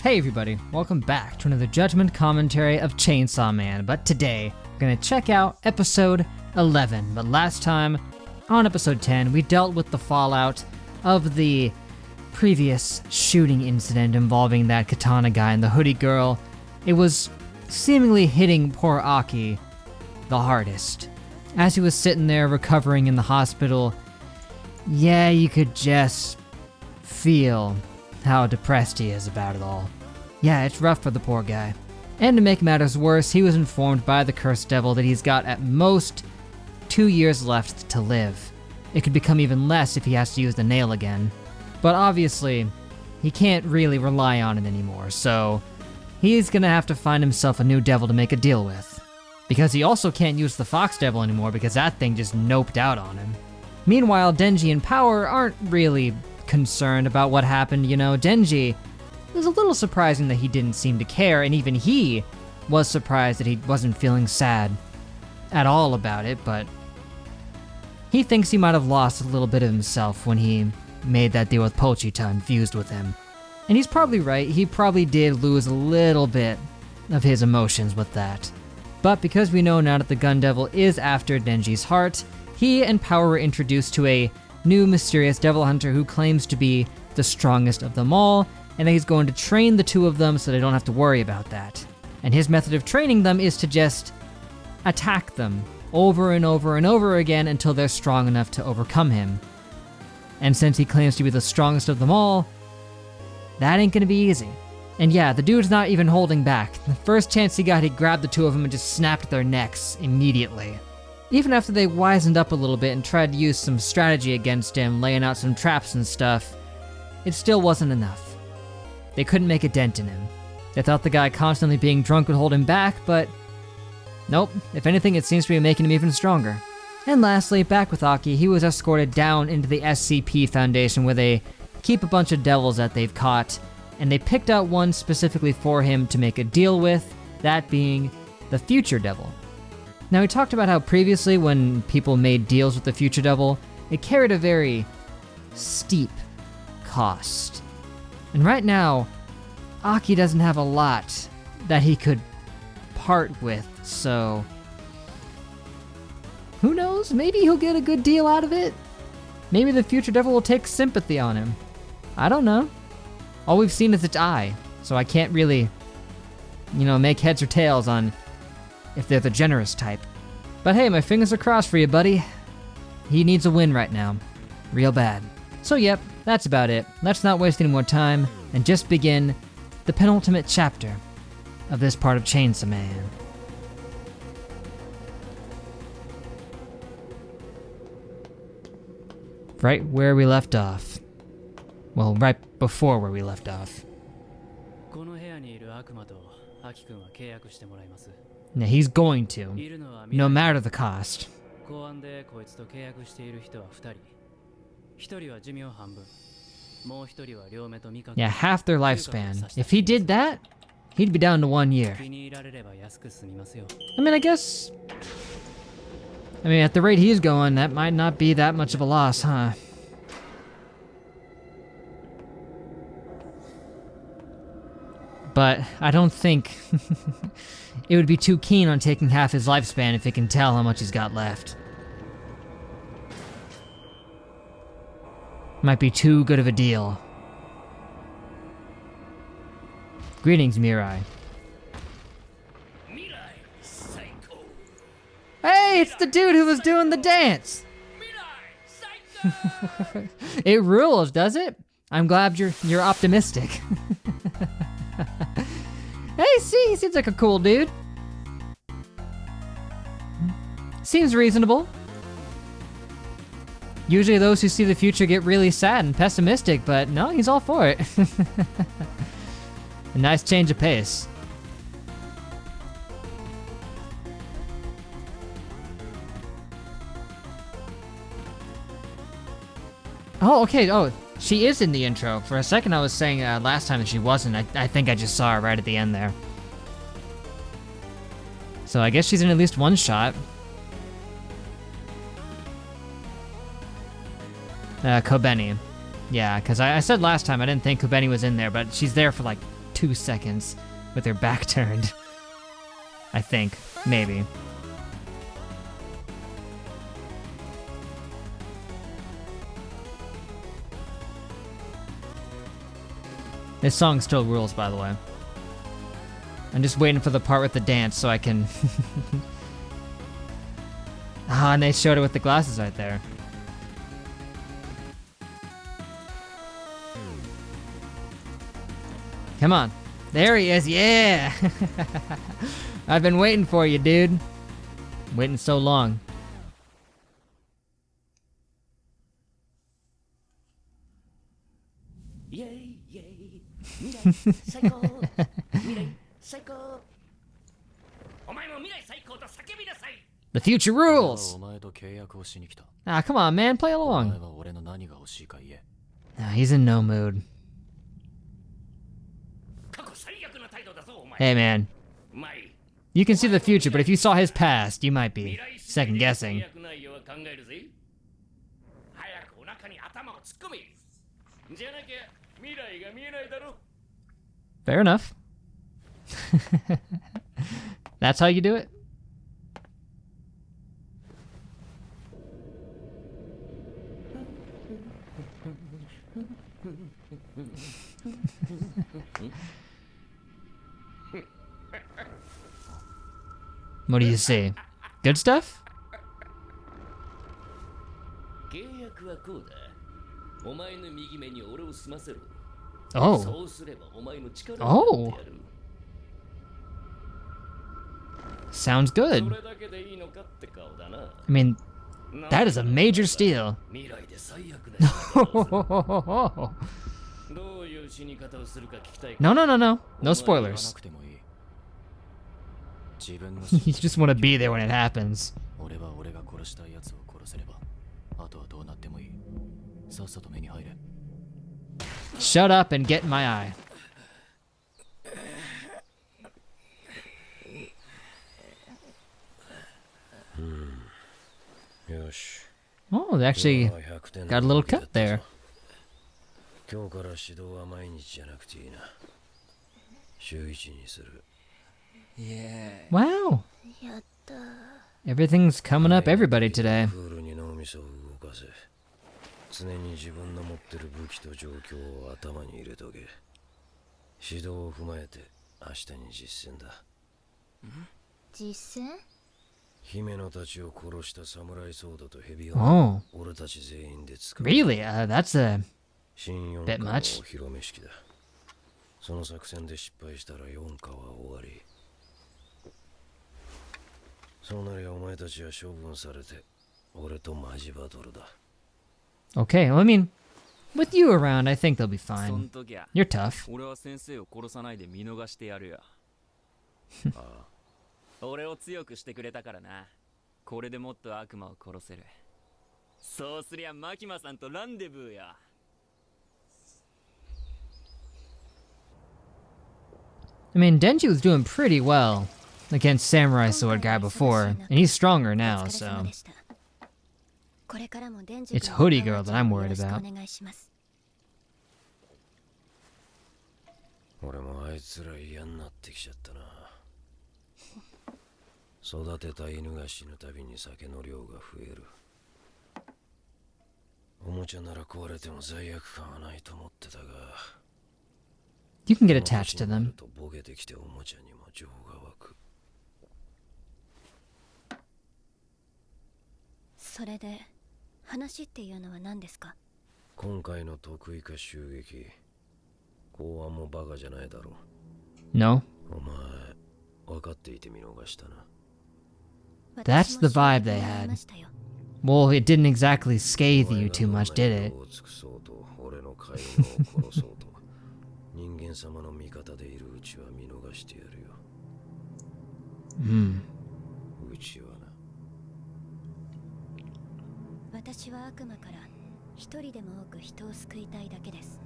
Hey everybody, welcome back to another Judgment commentary of Chainsaw Man, but today we're gonna check out episode 11, but last time, on episode 10, we dealt with the fallout of the previous shooting incident involving that katana guy and the hoodie girl. It was seemingly hitting poor Aki the hardest. As he was sitting there recovering in the hospital, yeah, you could just feel how depressed he is about it all. Yeah, it's rough for the poor guy. And to make matters worse, he was informed by the cursed devil that he's got at most 2 years left to live. It could become even less if he has to use the nail again. But obviously, he can't really rely on it anymore, so he's gonna have to find himself a new devil to make a deal with. Because he also can't use the fox devil anymore because that thing just noped out on him. Meanwhile, Denji and Power aren't really concerned about what happened, you know. Denji, it was a little surprising that he didn't seem to care, and even he was surprised that he wasn't feeling sad at all about it, but he thinks he might have lost a little bit of himself when he made that deal with Pochita and fused with him. And he's probably right, he probably did lose a little bit of his emotions with that. But because we know now that the Gun Devil is after Denji's heart, he and Power were introduced to a new mysterious devil hunter who claims to be the strongest of them all, and that he's going to train the two of them so they don't have to worry about that. And his method of training them is to just attack them over and over and over again until they're strong enough to overcome him. And since he claims to be the strongest of them all, that ain't gonna be easy. And yeah, the dude's not even holding back. The first chance he got, he grabbed the two of them and just snapped their necks immediately. Even after they wisened up a little bit and tried to use some strategy against him, laying out some traps and stuff, it still wasn't enough. They couldn't make a dent in him. They thought the guy constantly being drunk would hold him back, but nope, if anything it seems to be making him even stronger. And lastly, back with Aki, he was escorted down into the SCP Foundation where they keep a bunch of devils that they've caught, and they picked out one specifically for him to make a deal with, that being the Future Devil. Now, we talked about how previously when people made deals with the Future Devil, it carried a very steep cost. And right now, Aki doesn't have a lot that he could part with, so who knows? Maybe he'll get a good deal out of it? Maybe the Future Devil will take sympathy on him. I don't know. All we've seen is its eye, so I can't really, make heads or tails on if they're the generous type. But hey, my fingers are crossed for you, buddy. He needs a win right now. Real bad. So yep, that's about it. Let's not waste any more time and just begin the penultimate chapter of this part of Chainsaw Man. Right where we left off. Well, right before where we left off. Now he's going to, no matter the cost. Yeah, half their lifespan. If he did that, he'd be down to 1 year. I mean, at the rate he's going, that might not be that much of a loss, huh? But I don't think it would be too keen on taking half his lifespan if it can tell how much he's got left. Might be too good of a deal. Greetings, Mirai. Hey, it's the dude who was doing the dance! It rules, does it? I'm glad you're optimistic. Hey, see, he seems like a cool dude. Seems reasonable. Usually those who see the future get really sad and pessimistic, but no, he's all for it. A nice change of pace. Oh, okay, she is in the intro. For a second I was saying last time that she wasn't. I think I just saw her right at the end there. So I guess she's in at least one shot. Kobeni. Yeah, because I said last time I didn't think Kobeni was in there, but she's there for like 2 seconds with her back turned. I think. Maybe. This song still rules, by the way. I'm just waiting for the part with the dance so I can... Ah, and they showed it with the glasses right there. Come on. There he is, yeah! I've been waiting for you, dude. Waiting so long. Yay, yay. Mirai, Saiko. Mirai, Saiko. The future rules! Ah, come on, man, play along. Ah, he's in no mood. Hey, man. You can see the future, but if you saw his past, you might be second guessing. Fair enough. That's how you do it? What do you see? Good stuff? Oh. Oh. Sounds good. I mean, that is a major steal. No, no, no, no. No spoilers. You just want to be there when it happens. Shut up and get in my eye. Oh, they actually got a little cut there. Wow. Everything's coming up everybody today. Oh. Really? That's a bit much. Okay, well, I mean, with you around, I think they'll be fine. You're tough. I mean, Denji was doing pretty well against Samurai Sword guy before, and he's stronger now, so... It's Hoodie Girl that I'm worried about. You can get attached to them. No? That's the vibe they had. Well, it didn't exactly scathe you too much, did it? Hmm. 私は悪魔から一人でも多く人を救いたいだけです。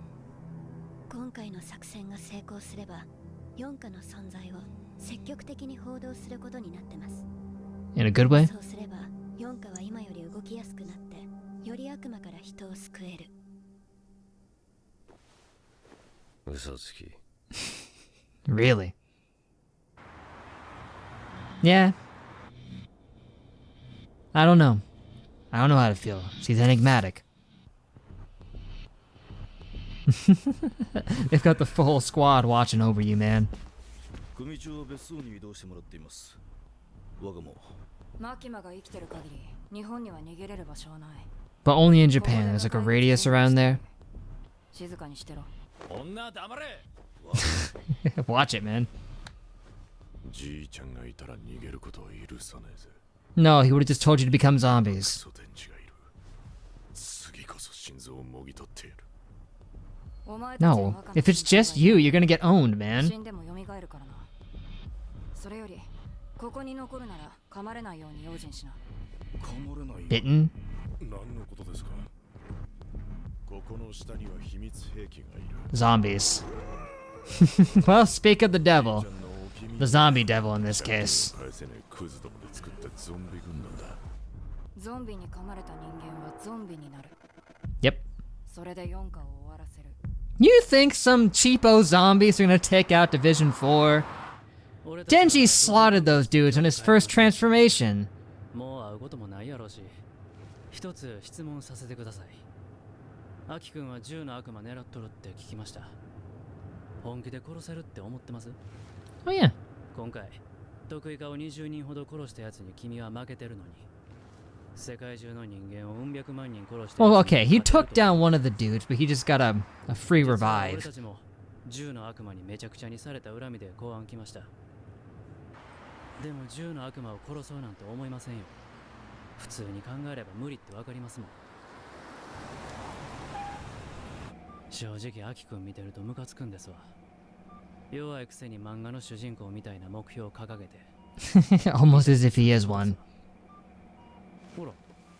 今回の作戦が成功すれば、四課の存在を積極的に報道することになってます。In a good way? そうすれば、四課は今より動きやすくなって、より悪魔から人を救える。嘘つき。Really? Yeah. I don't know. I don't know how to feel. She's enigmatic. They've got the full squad watching over you, man. 組長は別荘に移動してもらっています。我がも。マキマが生きてる限り、日本には逃げれる場所はない。But only in Japan. There's like a radius around there. 静かにしてろ。女黙れ。Watch it, man. じいちゃんがいたら逃げることは許さねえぜ。No, he would have just told you to become zombies. クソ天使がいる。次こそ心臓をもぎ取ってやる。No, if it's just you, you're gonna get owned, man. 死んでも蘇るからな。それより、ここに残るなら噛まれないように用心しな。噛まれない。Bitten? 何のことですか？ここの下には秘密兵器がいる。Zombies. Well, speak of the devil. The zombie devil in this case. クズどもで作ったゾンビ軍団だ。ゾンビに噛まれた人間はゾンビになる。Yep. それで4課を終わらせる。You think some cheapo zombies are gonna take out Division 4? Denji slaughtered those dudes on his first transformation. もう会うこともないやろうし、一つ質問させてください。アキ君は銃の悪魔狙っとるって聞きました。本気で殺せるって思ってます？ Oh yeah. 今回、得意化を20人ほど殺したやつに君は負けてるのに。世界中の人間をうん百万人殺して。Well, okay, he took down one of the dudes, but he just got a free 俺 revive. たちも銃の悪魔にめちゃくちゃにされた恨みで公安来ました。でも銃の悪魔を殺そうなんて思いませんよ。普通に考えれば無理ってわかりますもん。正直アキ君見てるとムカつくんですわ。弱いくせに漫画の主人公みたいな目標を掲げて。Almost as if he is one. ほら、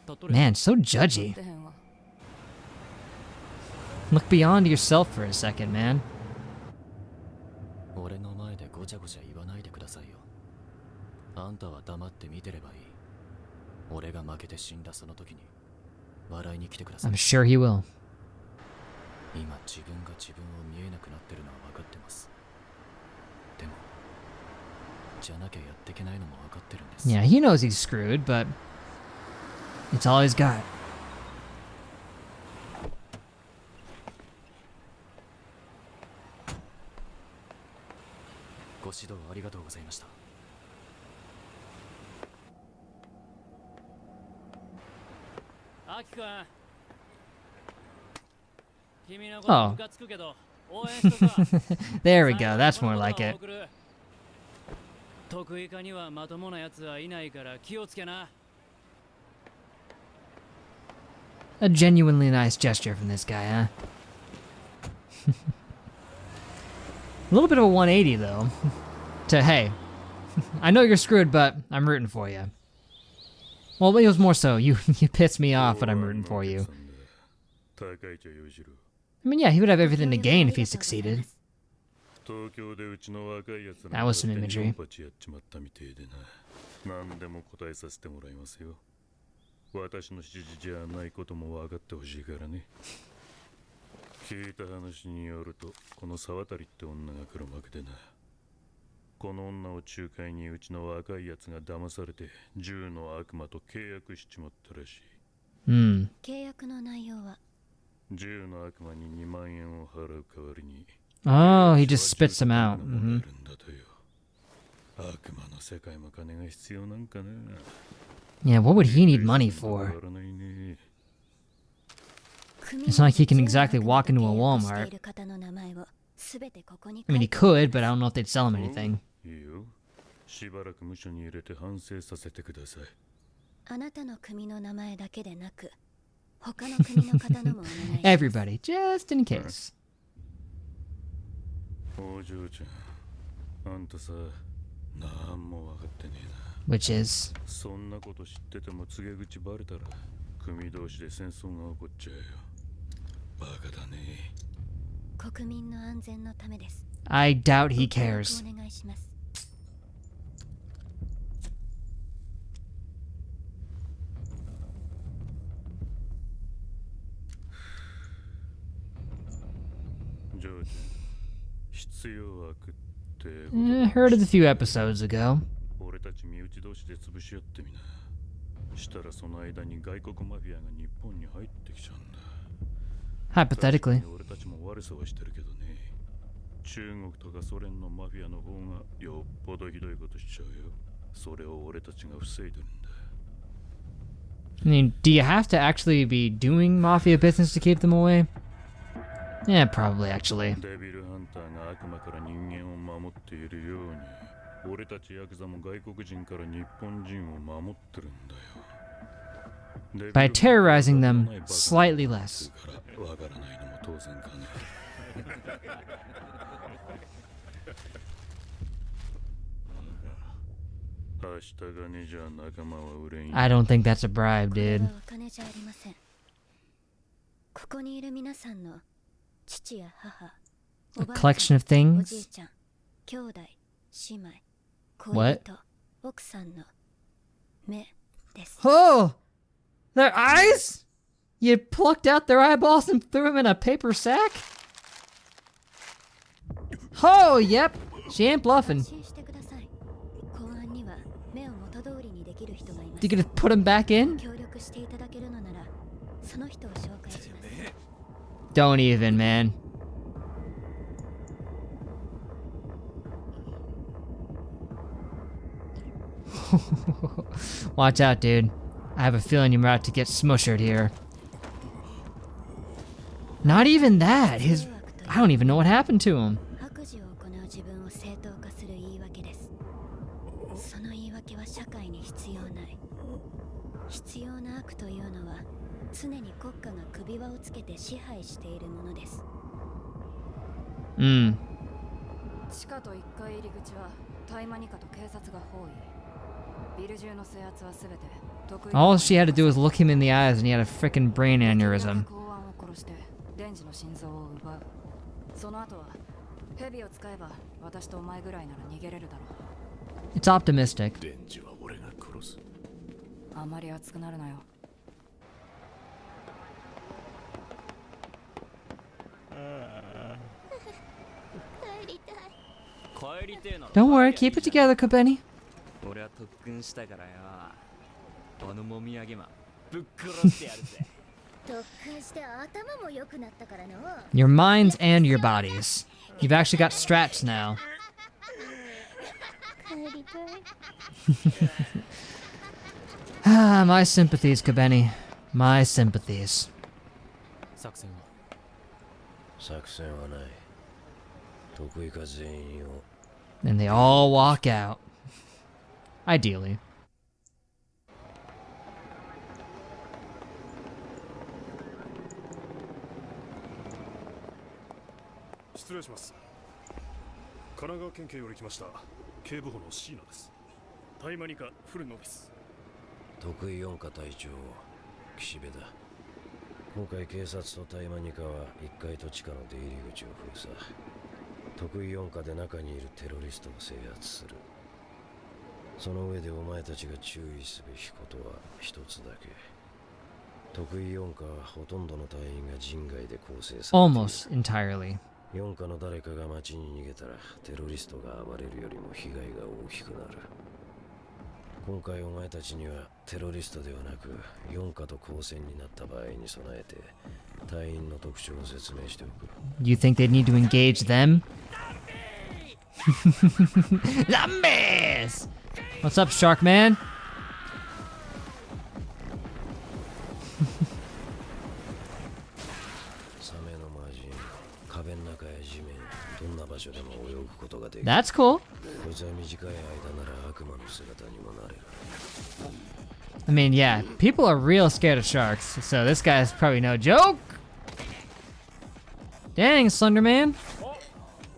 立っとれ。 Man, so judgy. 出へんわ。 Look beyond yourself for a second, man. 俺の前でごちゃごちゃ言わないでくださいよ。あんたは黙って見てればいい。俺が負けて死んだその時に笑いに来てください。 I'm sure he will. 今自分が自分を見えなくなってるのは分かってます。でもじゃなきゃやっていけないのも分かってるんです。 Yeah, he knows he's screwed, but it's all he's got. ご指導ありがとうございました。アキ君、君のことムカつくけど応援しとか。 There we go, that's more like it. 得意化にはまともなやつはいないから気をつけな。 A genuinely nice gesture from this guy, huh? A little bit of a 180, though. To, hey, I know you're screwed, but I'm rooting for you. Well, it was more so, you pissed me off, but I'm rooting for you. I mean, yeah, he would have everything to gain if he succeeded. That was some imagery. 私の指示じゃないことも分かってほしいからね。聞いた話によると、この沢渡って女が黒幕でな。この女を仲介にうちの若いやつが騙されて、銃の悪魔と契約しちまったらしい。Hmm. 契約の内容は銃の悪魔に2万円を払う代わりに。Oh, he just spits them out. 悪魔の世界も金が必要なんかな。 Yeah, what would he need money for? It's not like he can exactly walk into a Walmart. I mean, he could, but I don't know if they'd sell him anything. いいよ。しばらく無所に入れて反省させてください。あなたの組の名前だけでなく、他の組の方のもお願いします。 Everybody, just in case. お嬢ちゃん、あんたさ、なんも分かってねえな。 Which is? そんなこと知ってても告げ口バレたら組同士で戦争が起こっちゃうよ。バカだね。国民の安全のためです。 I doubt he cares. お願いします。嬢ちゃん、必要悪って Heard it a few episodes ago. 俺たち身内同士で潰し合ってみな。したらその間に外国マフィアが日本に入ってきちゃうんだ。 Hypothetically. 俺たちも悪さはしてるけどね。中国とかソ連のマフィアの方がよっぽどひどいことしちゃうよ。それを俺たちが防いでるんだ。I mean, do you have to actually be doing mafia business to keep them away? Yeah, probably actually. デビルハンターが悪魔から人間を守っているように、俺たちヤクザも外国人から日本人を守ってるんだよ。 By terrorizing them slightly less. わからないのも当然かね。明日がねじゃ仲間は売れんよ。 I don't think that's a bribe, これ dude. はお金じゃありません。ここにいる皆さんの父や母、お A ばあちゃん collection of おじい things? ちゃん、兄弟、姉妹、 What? 恋人、奥さんの目です。 Oh! Their eyes? You plucked out their eyeballs and threw them in a paper sack? Oh, yep. She ain't bluffing. 安心してください。公安には目を元通りにできる人がいま You す。 gonna put them back in? 協力していただけるのなら、その人を紹介します。 Don't even, man. Watch out, dude. I have a feeling you're about to get smushered here. Not even that. I don't even know what happened to him. 悪事を行う自分を正当化する言い訳です。その言い訳は社会に必要ない。必要な悪というのは常に国家が首輪をつけて支配しているものです。Mm. 地下と1階入り口は大麻ニカと警察が包囲。ビル中の制圧は全て得意。 All she had to do was look him in the eyes and he had a freaking brain aneurysm. 公安を殺してデンジの心臓を奪う。その後はヘビを使えば私とお前ぐらいなら逃げれるだろう。 It's optimistic. デンジは俺が殺す。あまり熱くなるなよ。帰りてえな。 Don't worry, keep it together, Kobeni. 俺は特訓したからよ。このもみあげマンぶっ殺してやるぜ。特訓して頭も良くなったからの。 Your minds and your bodies. You've actually got straps now. 帰りたい。 Ah, my sympathies, Kobeni. My sympathies. 作戦は作戦はない。得意か全員を。 And they all walk out. Ideally. 失礼します。神奈川県警より来ました警部補の椎名です。大麻ニカフルノービス。得意四課隊長岸辺だ。今回警察と大麻ニカは1階と地下の出入り口を封鎖。得意四課で中にいるテロリストを制圧する。その上でお前たちが注意すべきことは一つだけ。得意四課はほとんどの隊員が人外で構成されている。 Almost entirely. 四課の誰かが街に逃げたらテロリストが暴れるよりも被害が大きくなる。今回お前たちにはテロリストではなく四課と交戦になった場合に備えて隊員の特徴を説明しておく。 You think they'd need to engage them? Zombies! What's up, Shark Man? サメの魔人、壁の中や地面、どんな場所でも泳ぐことができる。 That's cool. こいつは短い間なら悪魔の姿にもなれる。 I mean, yeah, people are real scared of sharks, so this guy's probably no joke. Dang, Slender Man.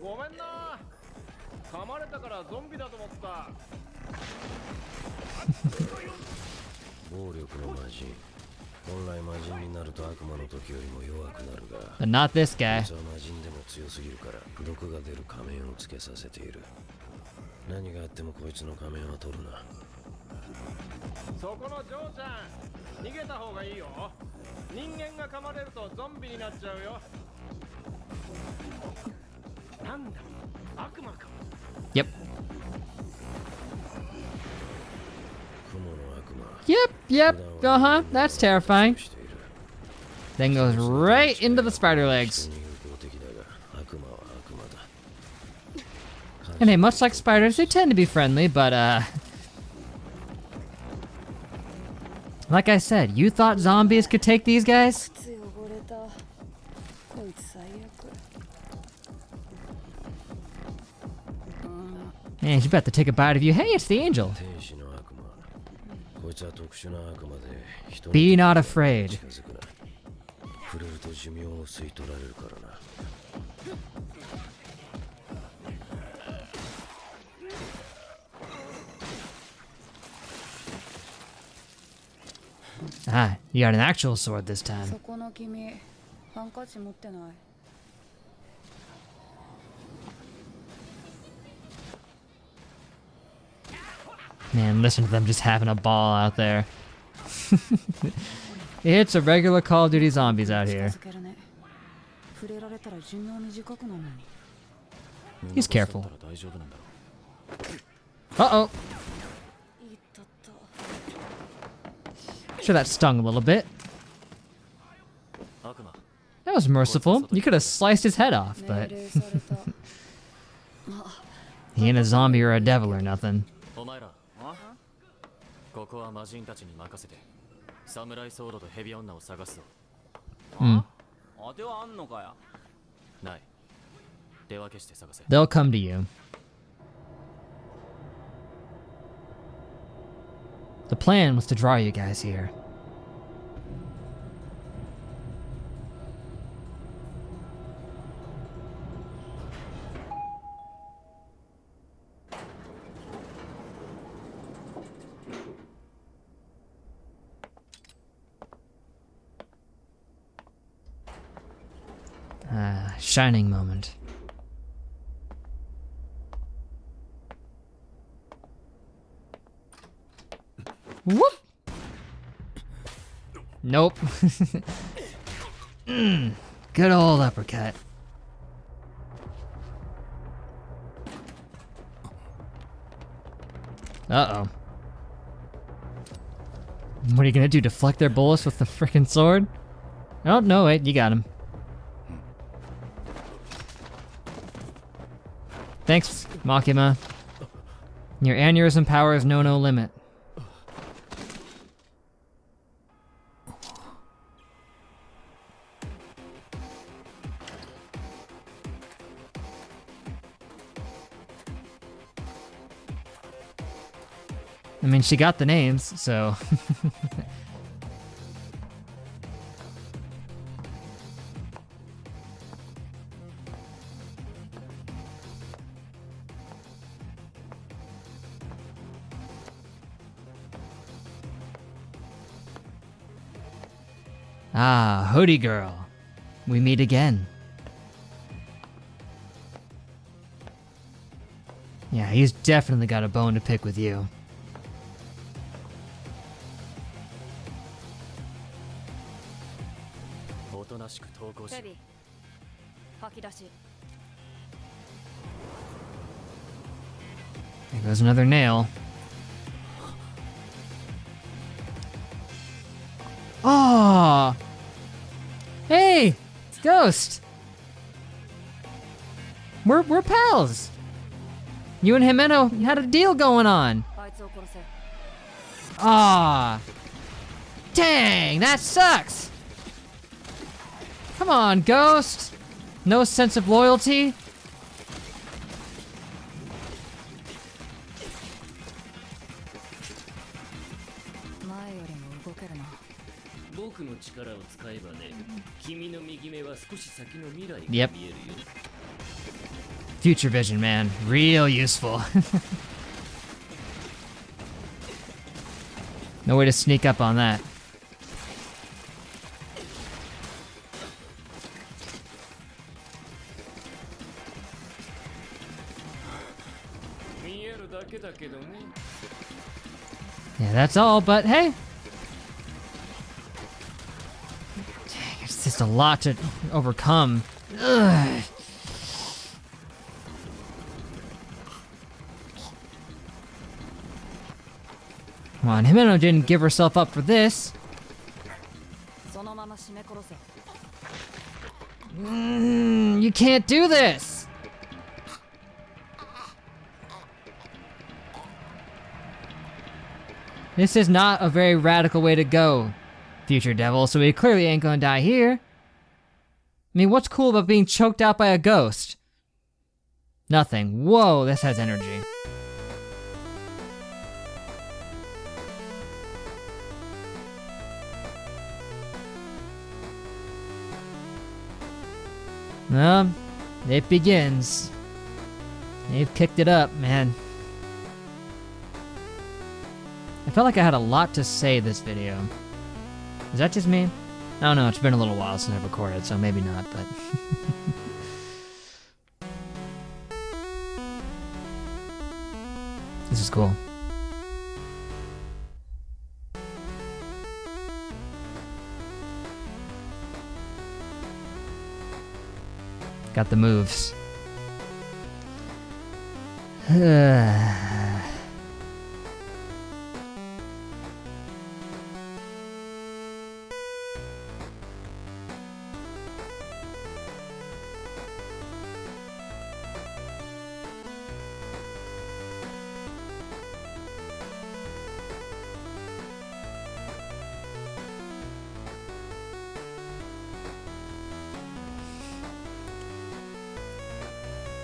ごめんな。噛まれたからゾンビだと思った。暴力の魔人。本来魔人になると悪魔の時よりも弱くなるが、 But not this こ guy. いつは魔人でも強すぎるから毒が出る仮面をつけさせている。何があってもこいつの仮面は取るな。そこのジョーちゃん、逃げた方がいいよ。人間が噛まれるとゾンビになっちゃうよ。なんだ、悪魔か。Yep. 雲の悪魔 Yep, yep, uh-huh, that's terrifying. している Then goes right into the spider legs. 人に有効的だが悪魔は悪魔だ And hey, much like spiders, they tend to be friendly, but like I said, you thought zombies could take these guys? 靴汚れた。こいつ最悪。Man, she's about to take a bite of you. Hey, it's the angel. 天使の悪魔こいつは特殊な悪魔で人 Be に not afraid. 近づくな触れると寿命を吸い取られるからな Ah, you got an actual sword this そ time. この君、ハンカチ持ってない。Man, listen to them just having a ball out there. It's a regular Call of Duty zombies out 近 here. づけるね。触れられたら寿命短くなるのに。 He's careful. だったら大丈夫なんだろ Uh-oh. いったった。 Sure, that stung a little bit. う悪魔 That was merciful. You could have sliced his head off, 命 but 令された。まあ、 he ain't a zombie or a devil or nothing. お前らここは魔人たちに任せてサムライソードとヘビ女を探すぞ Hmm. 当てはあんのかよ。ない手分けして探せ They'll come to you. The plan was to draw you guys here. Ah, shining moment. Whoop! Nope. Good old uppercut. Uh-oh. What are you gonna do, deflect their bullets with the frickin' sword? Oh, no, wait, you got him. Thanks, Makima. Your aneurysm powers know no limit. I mean, she got the names, so... Ah, Hoodie Girl. We meet again. Yeah, he's definitely got a bone to pick with you.ヘビ、吐き出し。 There goes another nail. Ah! Hey, it's Ghost. We're pals. You and Jimeno had a deal going on. あいつを殺せ。 Ah! Dang, that sucks. Come on, Ghost. No sense of loyalty. 前よりも動けるな。僕の力を使えばね、君の右目は少し先の未来が Yep. 見えるよ。 Future vision, man. Real useful. No way to sneak up on that. Yeah, that's all, but hey. Dang, it's just a lot to overcome. Ugh. Come on, Himeno didn't give herself up for this. そのまま絞め殺せ。 You can't do this! This is not a very radical way to go, Future Devil, so he clearly ain't gonna die here. I mean, what's cool about being choked out by a ghost? Nothing. Whoa, this has energy. Well, it begins. They've kicked it up, man. I felt like I had a lot to say this video. Is that just me? I don't know, it's been a little while since I recorded, so maybe not, but... This is cool. Got the moves.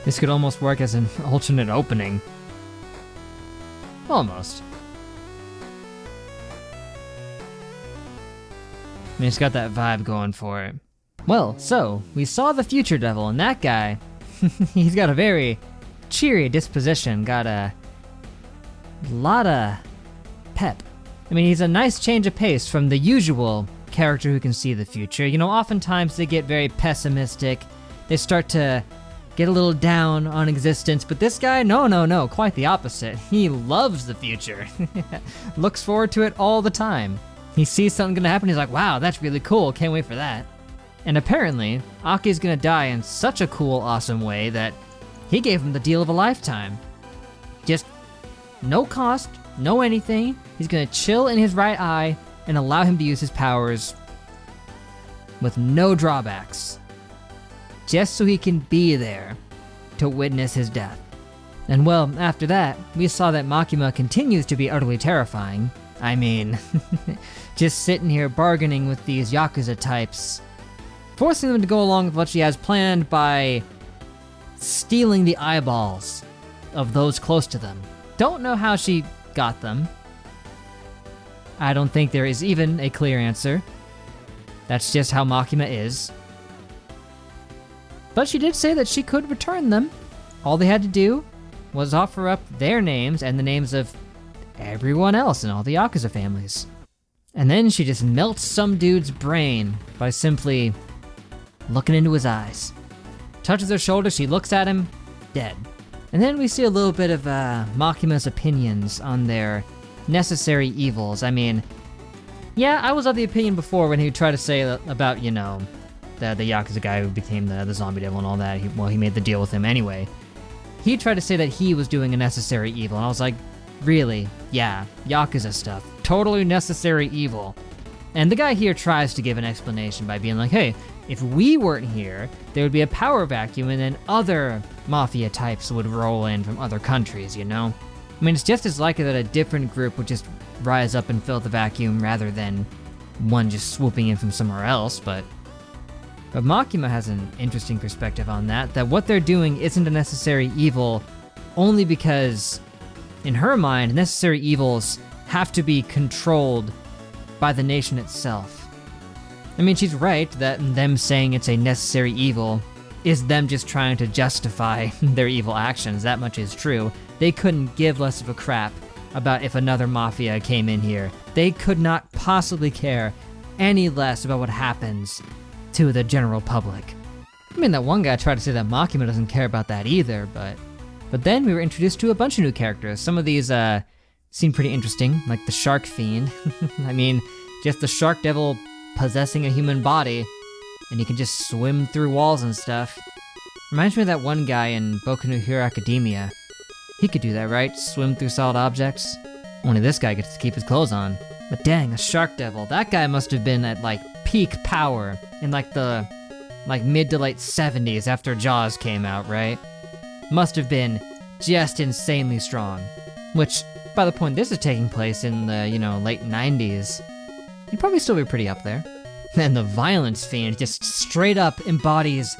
This could almost work as an alternate opening. Almost. I mean, it's got that vibe going for it. Well, so, we saw the Future Devil, and that guy, he's got a very cheery disposition, got a lot of pep. I mean, he's a nice change of pace from the usual character who can see the future. You know, oftentimes they get very pessimistic, they start to get a little down on existence, but this guy, no, quite the opposite. He loves the future. Looks forward to it all the time. He sees something gonna happen, he's like, wow, that's really cool, can't wait for that. And apparently, Aki's gonna die in such a cool, awesome way that he gave him the deal of a lifetime. Just no cost, no anything, he's gonna chill in his right eye and allow him to use his powers with no drawbacks. Just so he can be there to witness his death. And well, after that, we saw that Makima continues to be utterly terrifying. I mean, just sitting here bargaining with these Yakuza types, forcing them to go along with what she has planned by stealing the eyeballs of those close to them. Don't know how she got them. I don't think there is even a clear answer. That's just how Makima is. But she did say that she could return them. All they had to do was offer up their names and the names of everyone else in all the Yakuza families. And then she just melts some dude's brain by simply looking into his eyes. Touches her shoulder, she looks at him, dead. And then we see a little bit of Makima's opinions on their necessary evils. I mean, yeah, I was of the opinion before when he tried to say about, you know, the Yakuza guy who became the zombie devil and all that. He made the deal with him anyway. He tried to say that he was doing a necessary evil, and I was like, really? Yeah, Yakuza stuff. Totally necessary evil. And the guy here tries to give an explanation by being like, hey, if we weren't here, there would be a power vacuum and then other mafia types would roll in from other countries, you know? I mean, it's just as likely that a different group would just rise up and fill the vacuum rather than one just swooping in from somewhere else, but Makima has an interesting perspective on that what they're doing isn't a necessary evil only because, in her mind, necessary evils have to be controlled by the nation itself. I mean, she's right that them saying it's a necessary evil is them just trying to justify their evil actions. That much is true. They couldn't give less of a crap about if another mafia came in here. They could not possibly care any less about what happens to the general public. I mean, that one guy tried to say that Makima doesn't care about that either, but then we were introduced to a bunch of new characters. Some of these seem pretty interesting, like the Shark Fiend. I mean, just the Shark Devil possessing a human body, and he can just swim through walls and stuff. Reminds me of that one guy in Boku no Hero Academia. He could do that, right? Swim through solid objects. Only this guy gets to keep his clothes on. But dang, a shark devil. That guy must have been at like peak power in like the mid to late 70s after Jaws came out, right? Must have been just insanely strong. Which, by the point this is taking place in the, late 90s, he'd probably still be pretty up there. And the violence fiend just straight up embodies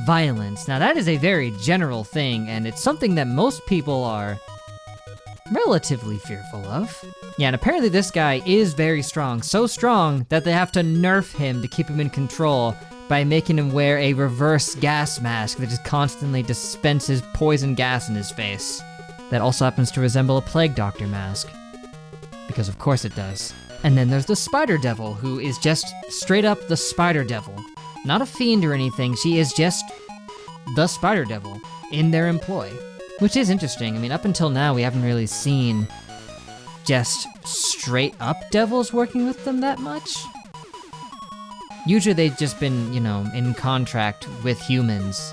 violence. Now that is a very general thing, and it's something that most people are relatively fearful of. Yeah, and apparently this guy is very strong, so strong that they have to nerf him to keep him in control by making him wear a reverse gas mask that just constantly dispenses poison gas in his face. That also happens to resemble a plague doctor mask. Because of course it does. And then there's the Spider Devil, who is just straight up the Spider Devil. Not a fiend or anything, she is just the Spider Devil in their employ. Which is interesting. I mean, up until now, we haven't really seen just straight up devils working with them that much. Usually they've just been, in contract with humans,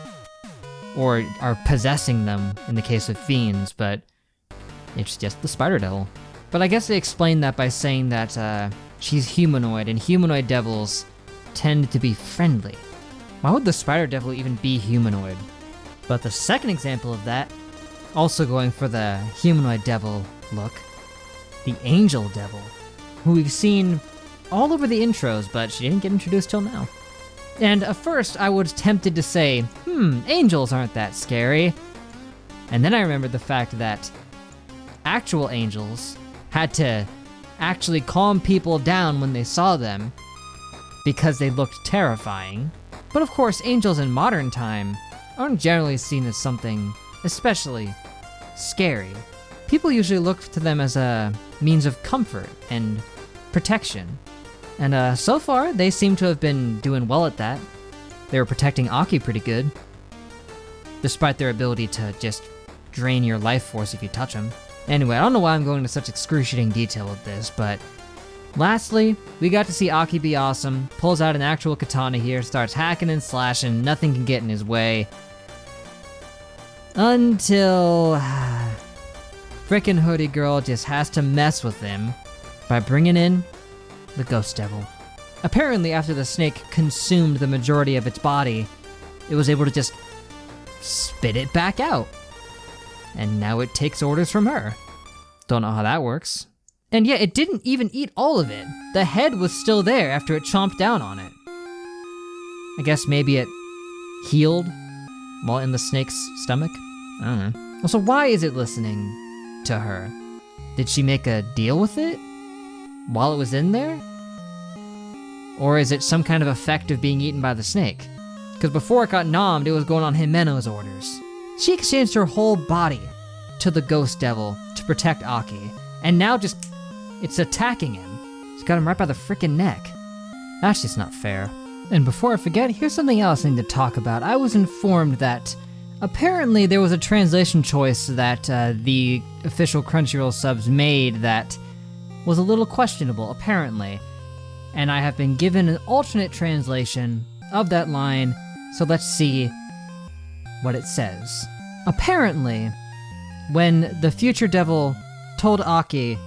or are possessing them in the case of fiends, but it's just the Spider Devil. But I guess they explain that by saying that she's humanoid, and humanoid devils tend to be friendly. Why would the Spider Devil even be humanoid? But the second example of that, also going for the humanoid devil look, the Angel Devil, who we've seen all over the intros, but she didn't get introduced till now. And at first I was tempted to say, angels aren't that scary. And then I remembered the fact that actual angels had to actually calm people down when they saw them because they looked terrifying. But of course, angels in modern time aren't generally seen as something especially scary. People usually look to them as a means of comfort and protection. And so far, they seem to have been doing well at that. They were protecting Aki pretty good, despite their ability to just drain your life force if you touch them. Anyway, I don't know why I'm going into such excruciating detail with this, but lastly, we got to see Aki be awesome, pulls out an actual katana here, starts hacking and slashing, nothing can get in his way. Until frickin' Hoodie Girl just has to mess with him by bringing in the Ghost Devil. Apparently, after the snake consumed the majority of its body, it was able to just spit it back out. And now it takes orders from her. Don't know how that works. And yet, it didn't even eat all of it. The head was still there after it chomped down on it. I guess maybe it healed while in the snake's stomach? I don't know. Also, why is it listening to her? Did she make a deal with it while it was in there? Or is it some kind of effect of being eaten by the snake? Because before it got nommed, it was going on Himeno's orders. She exchanged her whole body to the Ghost Devil to protect Aki, and now it's attacking him. It's got him right by the frickin' neck. That's just not fair. And before I forget, here's something else I need to talk about. I was informed that apparently there was a translation choice that the official Crunchyroll subs made that was a little questionable, apparently. And I have been given an alternate translation of that line, so let's see what it says. Apparently, when the future devil told Aki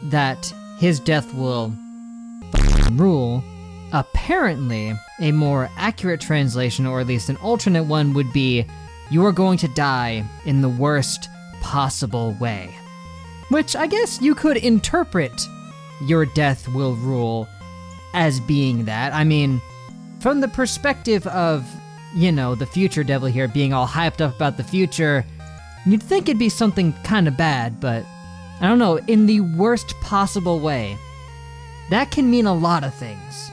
that his death will rule, apparently a more accurate translation, or at least an alternate one, would be, you are going to die in the worst possible way. Which I guess you could interpret your death will rule as being that. I mean, from the perspective of, the future devil here being all hyped up about the future, you'd think it'd be something kind of bad, but I don't know, in the worst possible way. That can mean a lot of things.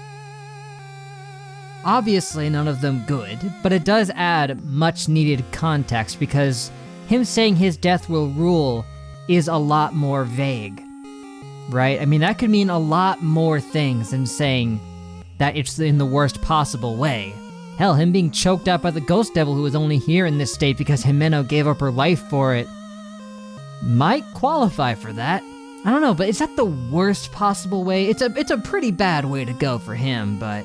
Obviously none of them good, but it does add much needed context because him saying his death will rule is a lot more vague, right? I mean, that could mean a lot more things than saying that it's in the worst possible way. Hell, him being choked out by the Ghost Devil, who was only here in this state because Himeno gave up her life for it, might qualify for that. I don't know, but is that the worst possible way? It's a pretty bad way to go for him, but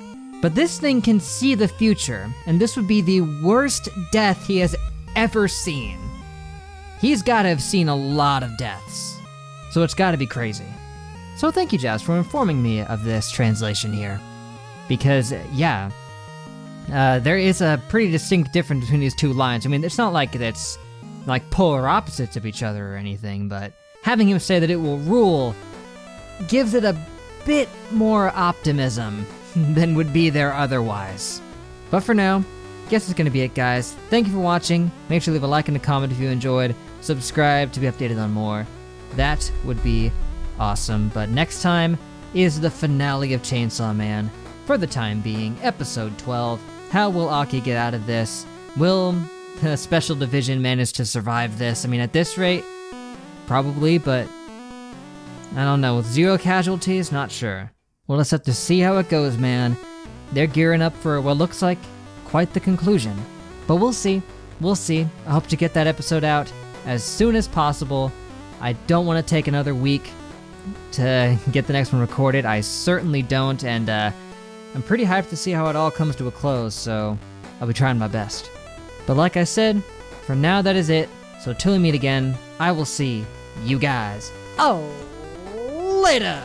this thing can see the future, and this would be the worst death he has ever seen. He's gotta have seen a lot of deaths. so it's gotta be crazy. So thank you, Jazz, for informing me of this translation here. Because, yeah, there is a pretty distinct difference between these two lines. I mean, it's not like it's like polar opposites of each other or anything, but having him say that it will rule gives it a bit more optimism than would be there otherwise. But for now, guess it's gonna be it, guys. Thank you for watching. Make sure to leave a like and a comment if you enjoyed. Subscribe to be updated on more. That would be awesome. But next time is the finale of Chainsaw Man. For the time being, episode 12. How will Aki get out of this? Will the Special Division manage to survive this? I mean, at this rate, probably, but I don't know. With 0 casualties, not sure. We'll just have to see how it goes, man. They're gearing up for what looks like quite the conclusion. But we'll see. We'll see. I hope to get that episode out as soon as possible. I don't want to take another week to get the next one recorded. I certainly don't, and I'm pretty hyped to see how it all comes to a close, so I'll be trying my best. But like I said, for now that is it. So till we meet again, I will see you guys later!